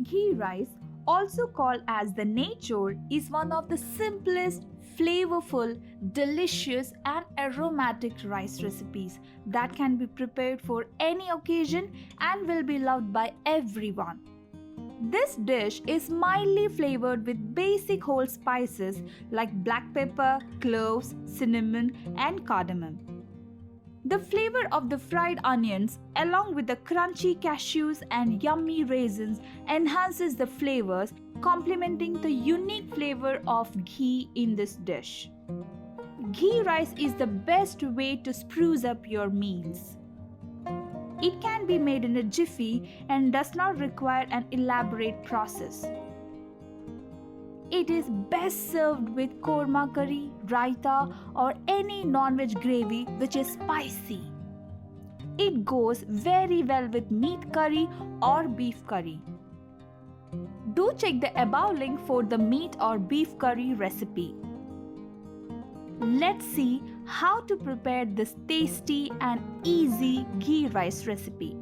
Ghee rice, also called as the neychor, is one of the simplest, flavorful, delicious, and aromatic rice recipes that can be prepared for any occasion and will be loved by everyone. This dish is mildly flavored with basic whole spices like black pepper, cloves, cinnamon, and cardamom. The flavor of the fried onions, along with the crunchy cashews and yummy raisins, enhances the flavors, complementing the unique flavor of ghee in this dish. Ghee rice is the best way to spruce up your meals. It can be made in a jiffy and does not require an elaborate process. It is best served with korma curry, raita, or any non-veg gravy which is spicy. It goes very well with meat curry or beef curry. Do check the above link for the meat or beef curry recipe. Let's see how to prepare this tasty and easy ghee rice recipe.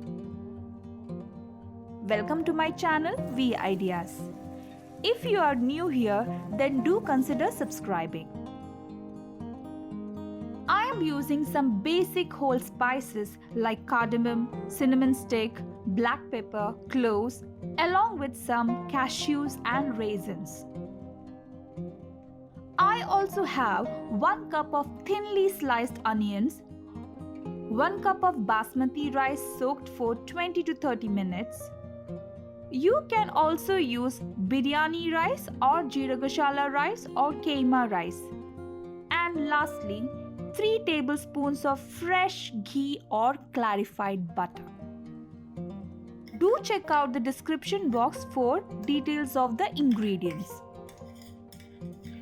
Welcome to my channel V Ideas. If you are new here, then do consider subscribing. I am using some basic whole spices like cardamom, cinnamon stick, black pepper, cloves, along with some cashews and raisins. I also have 1 cup of thinly sliced onions, 1 cup of basmati rice soaked for 20 to 30 minutes. You can also use biryani rice or jeera goshala rice or keema rice. And lastly, 3 tablespoons of fresh ghee or clarified butter. Do check out the description box for details of the ingredients.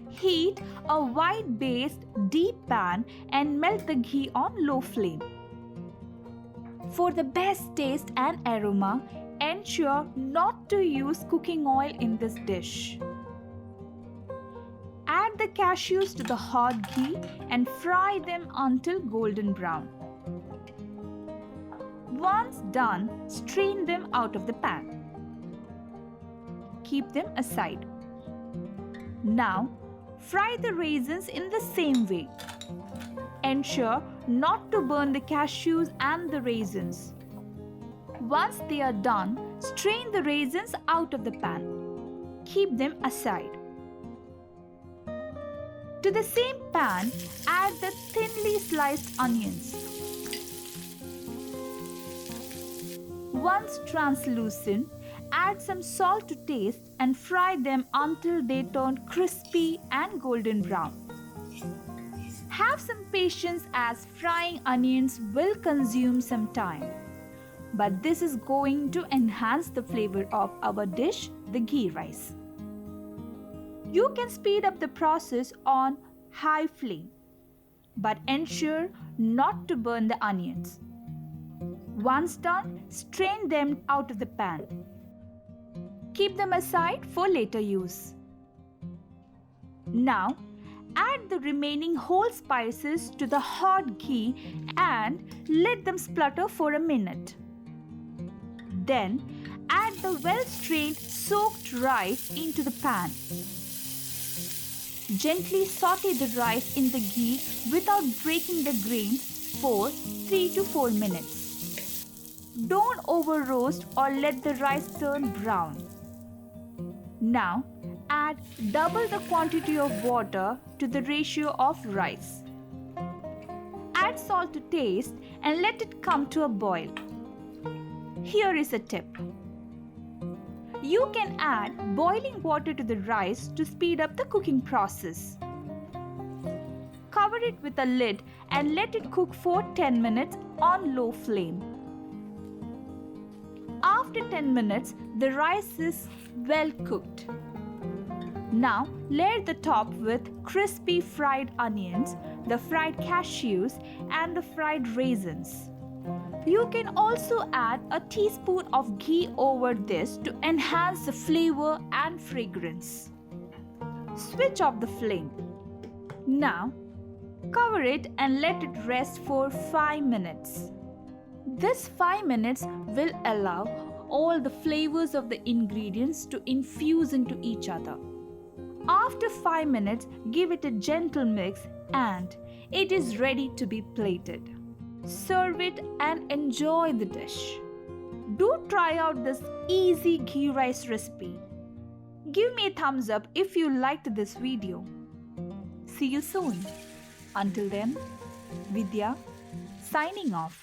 Heat a white-based deep pan and melt the ghee on low flame. For the best taste and aroma, ensure not to use cooking oil in this dish. Add the cashews to the hot ghee and fry them until golden brown. Once done, strain them out of the pan. Keep them aside. Now, fry the raisins in the same way. Ensure not to burn the cashews and the raisins. Once they are done, strain the raisins out of the pan. Keep them aside. To the same pan, add the thinly sliced onions. Once translucent, add some salt to taste and fry them until they turn crispy and golden brown. Have some patience as frying onions will consume some time. But this is going to enhance the flavor of our dish, the ghee rice. You can speed up the process on high flame, but ensure not to burn the onions. Once done, strain them out of the pan. Keep them aside for later use. Now, add the remaining whole spices to the hot ghee and let them splutter for a minute. Then, add the well-strained soaked rice into the pan. Gently saute the rice in the ghee without breaking the grains for 3 to 4 minutes. Don't over roast or let the rice turn brown. Now, add double the quantity of water to the ratio of rice. Add salt to taste and let it come to a boil. Here is a tip. You can add boiling water to the rice to speed up the cooking process. Cover it with a lid and let it cook for 10 minutes on low flame. After 10 minutes, the rice is well cooked. Now, layer the top with crispy fried onions, the fried cashews, and the fried raisins. You can also add a teaspoon of ghee over this to enhance the flavor and fragrance. Switch off the flame. Now, cover it and let it rest for 5 minutes. This 5 minutes will allow all the flavors of the ingredients to infuse into each other. After 5 minutes, give it a gentle mix and it is ready to be plated. Serve it and enjoy the dish. Do try out this easy ghee rice recipe. Give me a thumbs up if you liked this video. See you soon. Until then, Vidya signing off.